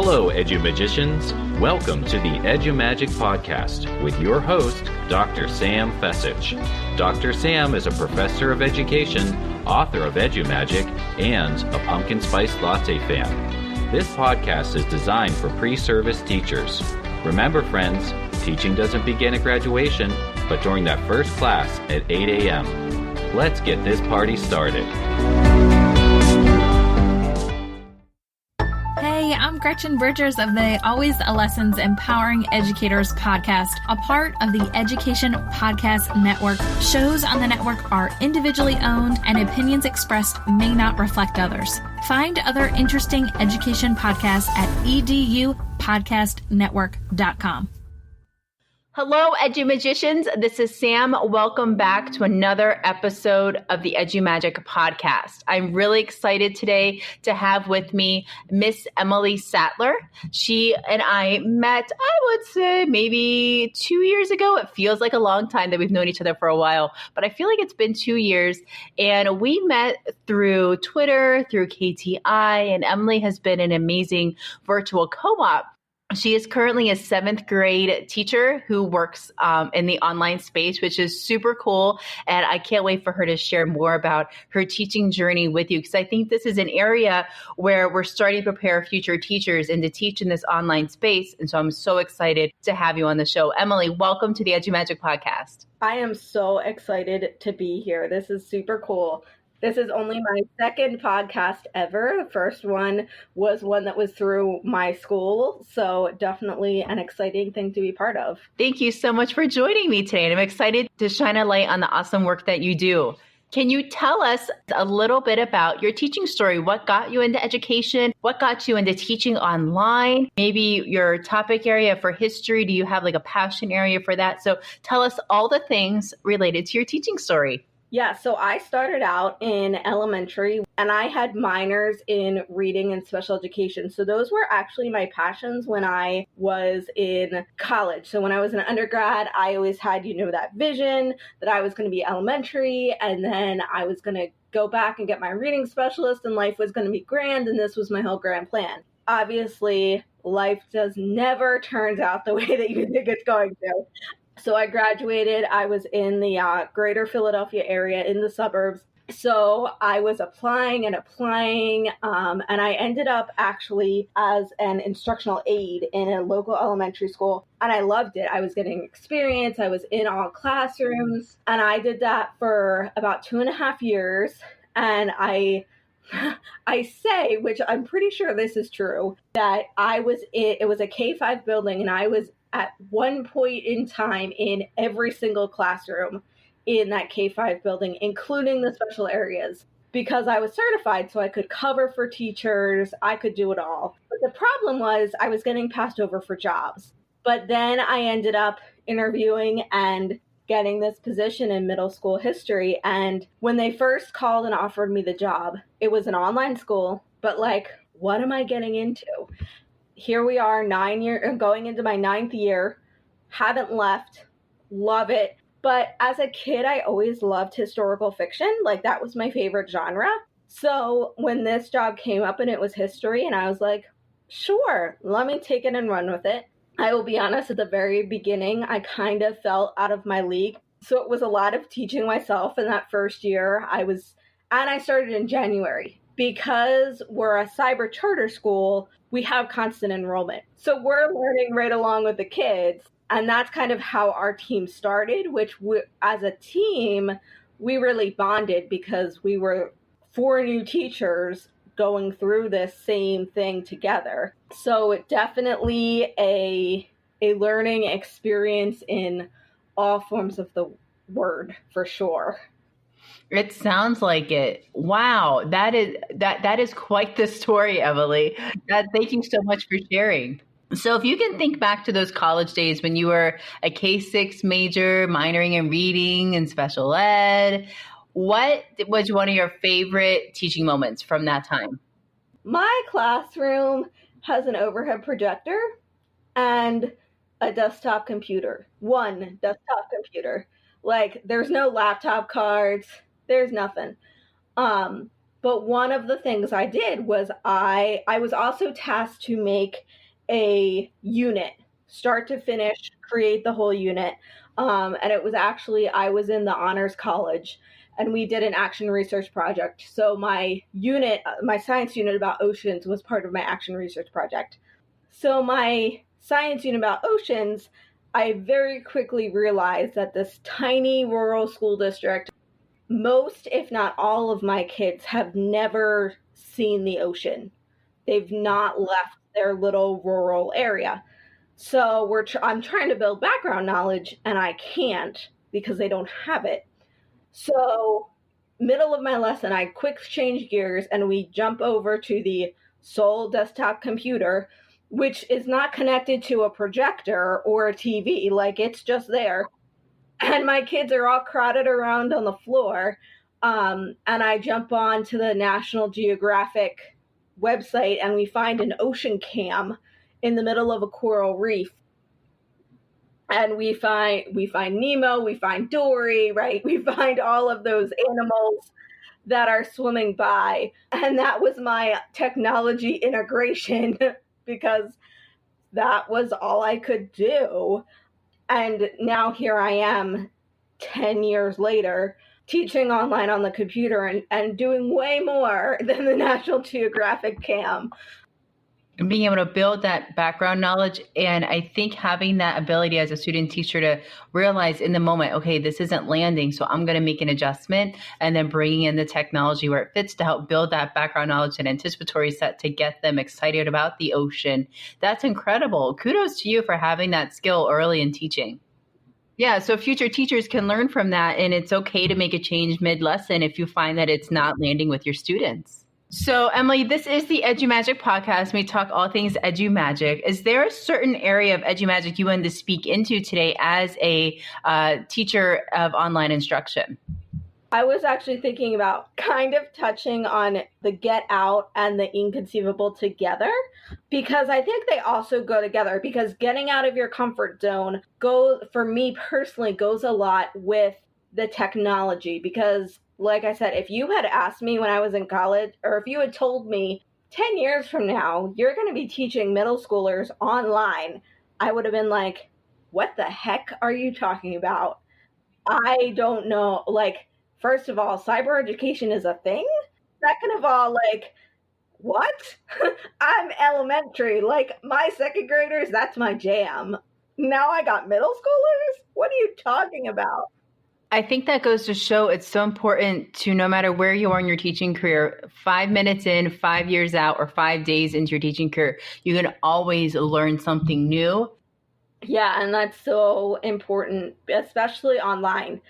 Hello, EduMagicians. Welcome to the EduMagic podcast with your host, Dr. Sam Fessich. Dr. Sam is a professor of education, author of EduMagic, and a pumpkin spice latte fan. This podcast is designed for pre-service teachers. Remember, friends, teaching doesn't begin at graduation, but during that first class at 8 a.m. Let's get this party started. Hey, I'm Gretchen Bridgers of the Always a Lessons Empowering Educators podcast, a part of the Education Podcast Network. Shows on the network are individually owned and opinions expressed may not reflect others. Find other interesting education podcasts at edupodcastnetwork.com. Hello, EduMagicians. This is Sam. Welcome back to another episode of the EduMagic podcast. I'm really excited today to have with me Miss Emily Sattler. She and I met, I would say, maybe 2 years ago. It feels like a long time that we've known each other for a while, but I feel like it's been 2 years. And we met through Twitter, through KTI, and Emily has been an amazing virtual co-op. She is currently a 7th grade teacher who works in the online space, which is super cool. And I can't wait for her to share more about her teaching journey with you, because I think this is an area where we're starting to prepare future teachers and to teach in this online space. And so I'm so excited to have you on the show. Emily, welcome to the EduMagic podcast. I am so excited to be here. This is super cool. This is only my second podcast ever. The first one was one that was through my school, so definitely an exciting thing to be part of. Thank you so much for joining me today, and I'm excited to shine a light on the awesome work that you do. Can you tell us a little bit about your teaching story? What got you into education? What got you into teaching online? Maybe your topic area for history. Do you have like a passion area for that? So tell us all the things related to your teaching story. Yeah, so I started out in elementary and I had minors in reading and special education. So those were actually my passions when I was in college. So when I was an undergrad, I always had, that vision that I was going to be elementary and then I was going to go back and get my reading specialist and life was going to be grand. And this was my whole grand plan. Obviously, life just never turns out the way that you think it's going to. So I graduated, I was in the greater Philadelphia area in the suburbs. So I was applying, and I ended up actually as an instructional aide in a local elementary school. And I loved it. I was getting experience. I was in all classrooms. And I did that for about 2.5 years. And I say, which I'm pretty sure this is true, that it was a K-5 building and I was at one point in time in every single classroom in that K-5 building, including the special areas, because I was certified, so I could cover for teachers, I could do it all. But the problem was I was getting passed over for jobs. But then I ended up interviewing and getting this position in middle school history. And when they first called and offered me the job, it was an online school, but what am I getting into? Here we are, going into my 9th year, haven't left, love it. But as a kid, I always loved historical fiction. That was my favorite genre. So when this job came up and it was history, and I was like, sure, let me take it and run with it. I will be honest, at the very beginning, I kind of felt out of my league. So it was a lot of teaching myself in that first year. I started in January. Because we're a cyber charter school, we have constant enrollment. So we're learning right along with the kids. And that's kind of how our team started, as a team, we really bonded because we were 4 new teachers going through this same thing together. So it definitely a learning experience in all forms of the word, for sure. It sounds like it. Wow, that is quite the story, Emily. Thank you so much for sharing. So if you can think back to those college days when you were a K-6 major, minoring in reading and special ed, what was one of your favorite teaching moments from that time? My classroom has an overhead projector and a desktop computer. One desktop computer. There's no laptop cards. There's nothing. But one of the things I did was I was also tasked to make a unit, start to finish, create the whole unit. And it was actually, I was in the honors college and we did an action research project. So my unit, my science unit about oceans was part of my action research project. So my science unit about oceans, I very quickly realized that this tiny rural school district, most, if not all of my kids have never seen the ocean. They've not left their little rural area. So I'm trying to build background knowledge and I can't because they don't have it. So middle of my lesson, I quick change gears and we jump over to the sole desktop computer, which is not connected to a projector or a TV. Like, it's just there. And my kids are all crowded around on the floor. And I jump on to the National Geographic website and we find an ocean cam in the middle of a coral reef. And we find Nemo, we find Dory, right? We find all of those animals that are swimming by. And that was my technology integration because that was all I could do. And now here I am 10 years later teaching online on the computer and doing way more than the National Geographic cam. And being able to build that background knowledge. And I think having that ability as a student teacher to realize in the moment, okay, this isn't landing, so I'm going to make an adjustment, and then bringing in the technology where it fits to help build that background knowledge and anticipatory set to get them excited about the ocean. That's incredible. Kudos to you for having that skill early in teaching. Yeah, so future teachers can learn from that, and it's okay to make a change mid-lesson if you find that it's not landing with your students. So, Emily, this is the EduMagic podcast. We talk all things EduMagic. Is there a certain area of EduMagic you wanted to speak into today as a teacher of online instruction? I was actually thinking about kind of touching on the get out and the inconceivable together, because I think they also go together, because getting out of your comfort zone for me personally goes a lot with the technology. Because like I said, if you had asked me when I was in college, or if you had told me 10 years from now, you're going to be teaching middle schoolers online, I would have been like, what the heck are you talking about? I don't know. Like, first of all, cyber education is a thing. Second of all, like, what? I'm elementary. Like, my second graders, that's my jam. Now I got middle schoolers? What are you talking about? I think that goes to show it's so important to, no matter where you are in your teaching career, 5 minutes in, 5 years out, or 5 days into your teaching career, you can always learn something new. Yeah, and that's so important, especially online.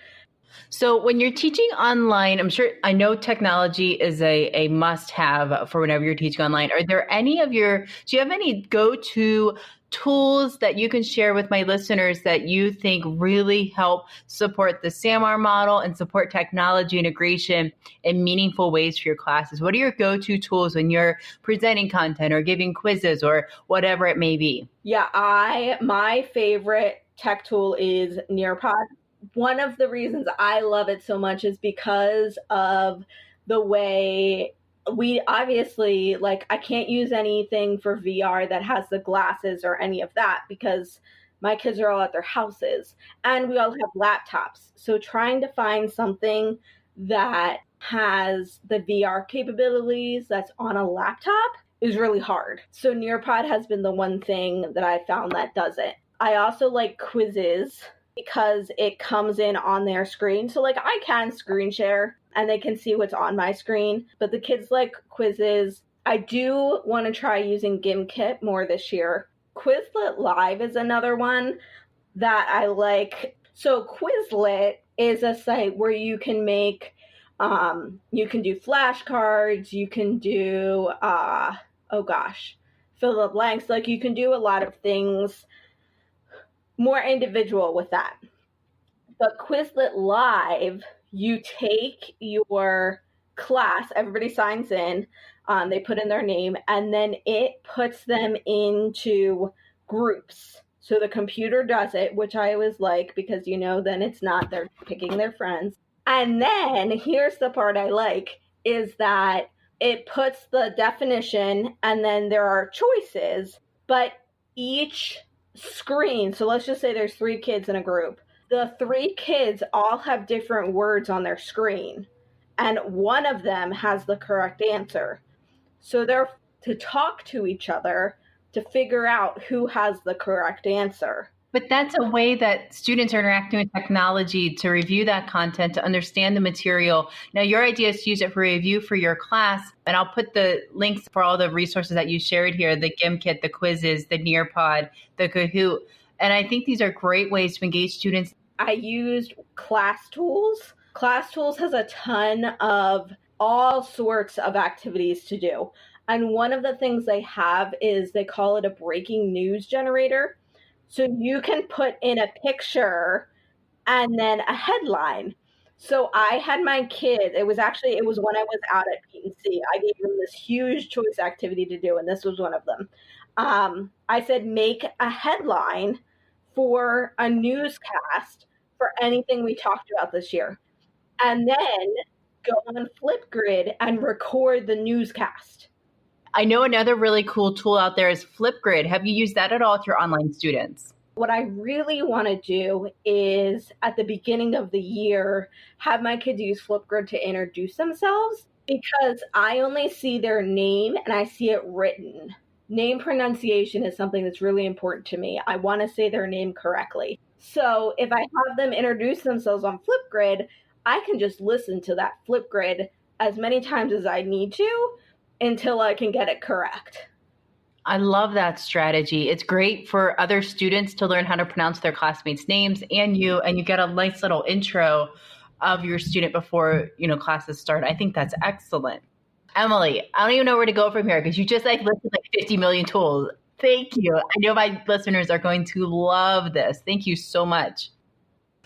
So when you're teaching online, I know technology is a must-have for whenever you're teaching online. Do you have any go-to tools that you can share with my listeners that you think really help support the SAMR model and support technology integration in meaningful ways for your classes? What are your go-to tools when you're presenting content or giving quizzes or whatever it may be? Yeah, my favorite tech tool is Nearpod. One of the reasons I love it so much is because of the way we obviously, like, I can't use anything for VR that has the glasses or any of that because my kids are all at their houses and we all have laptops. So trying to find something that has the VR capabilities that's on a laptop is really hard. So Nearpod has been the one thing that I found that does it. I also like quizzes because it comes in on their screen. So like I can screen share and they can see what's on my screen, but the kids like quizzes. I do want to try using Gimkit more this year. Quizlet Live is another one that I like. So Quizlet is a site where you can make, you can do flashcards, you can do, fill the blanks. Like you can do a lot of things more individual with that. But Quizlet Live, you take your class, everybody signs in, they put in their name, and then it puts them into groups. So the computer does it, which I always like because, then it's not, they're picking their friends. And then here's the part I like. is that it puts the definition and then there are choices, but each screen, so let's just say there's 3 kids in a group. The 3 kids all have different words on their screen, and one of them has the correct answer. So they're to talk to each other to figure out who has the correct answer. But that's a way that students are interacting with technology to review that content, to understand the material. Now, your idea is to use it for review for your class, and I'll put the links for all the resources that you shared here, the GimKit, the quizzes, the Nearpod, the Kahoot. And I think these are great ways to engage students. I used Class Tools. Class Tools has a ton of all sorts of activities to do. And one of the things they have is they call it a breaking news generator. So you can put in a picture and then a headline. So I had my kids, it was when I was out at P&C. I gave them this huge choice activity to do, and this was one of them. I said, make a headline for a newscast for anything we talked about this year. And then go on Flipgrid and record the newscast. I know another really cool tool out there is Flipgrid. Have you used that at all with your online students? What I really want to do is at the beginning of the year, have my kids use Flipgrid to introduce themselves, because I only see their name and I see it written. Name pronunciation is something that's really important to me. I want to say their name correctly. So if I have them introduce themselves on Flipgrid, I can just listen to that Flipgrid as many times as I need to until I can get it correct. I love that strategy. It's great for other students to learn how to pronounce their classmates' names and you get a nice little intro of your student before, classes start. I think that's excellent. Emily, I don't even know where to go from here because you just listed 50 million tools. Thank you. I know my listeners are going to love this. Thank you so much.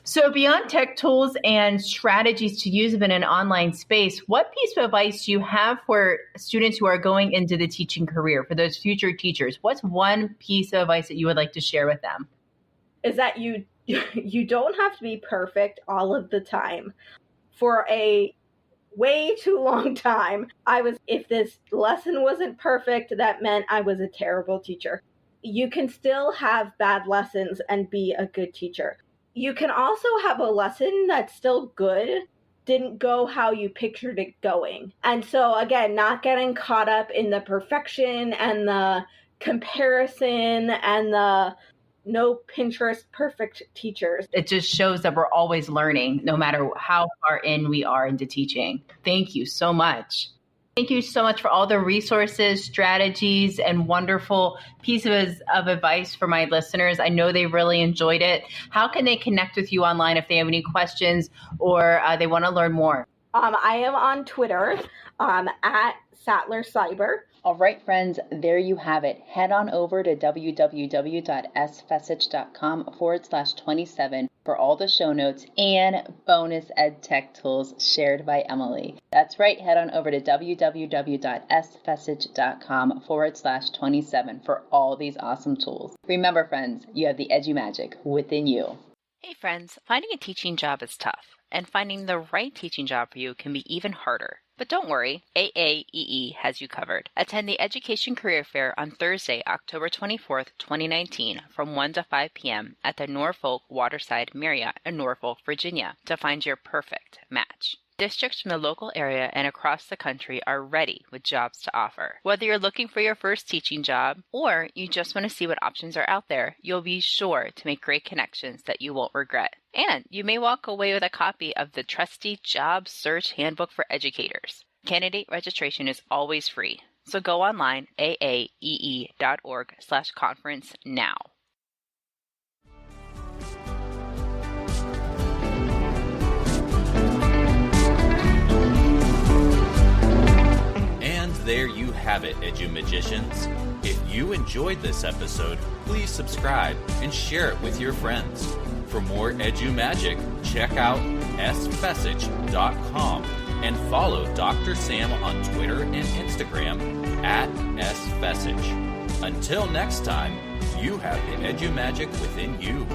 So beyond tech tools and strategies to use them in an online space, what piece of advice do you have for students who are going into the teaching career, for those future teachers? What's one piece of advice that you would like to share with them? Is that you don't have to be perfect all of the time. For a way too long time, if this lesson wasn't perfect, that meant I was a terrible teacher. You can still have bad lessons and be a good teacher. You can also have a lesson that's still good, didn't go how you pictured it going. And so again, not getting caught up in the perfection and the comparison and the no Pinterest perfect teachers. It just shows that we're always learning, no matter how far in we are into teaching. Thank you so much. Thank you so much for all the resources, strategies, and wonderful pieces of advice for my listeners. I know they really enjoyed it. How can they connect with you online if they have any questions or they want to learn more? I am on Twitter at Sattler Cyber. All right, friends, there you have it. Head on over to www.sfessage.com/27 for all the show notes and bonus EdTech tools shared by Emily. That's right. Head on over to www.sfessage.com/27 for all these awesome tools. Remember, friends, you have the EduMagic within you. Hey, friends, finding a teaching job is tough, and finding the right teaching job for you can be even harder. But don't worry, AAEE has you covered. Attend the Education Career Fair on Thursday, October 24th, 2019, from 1 to 5 p.m. at the Norfolk Waterside Marriott in Norfolk, Virginia, to find your perfect match. Districts from the local area and across the country are ready with jobs to offer. Whether you're looking for your first teaching job or you just want to see what options are out there, you'll be sure to make great connections that you won't regret. And you may walk away with a copy of the trusty Job Search Handbook for Educators. Candidate registration is always free, so go online, aaee.org/conference now. And there you have it, EduMagicians. If you enjoyed this episode, please subscribe and share it with your friends. For more EduMagic, check out sfessage.com and follow Dr. Sam on Twitter and Instagram at sfessage. Until next time, you have the EduMagic within you.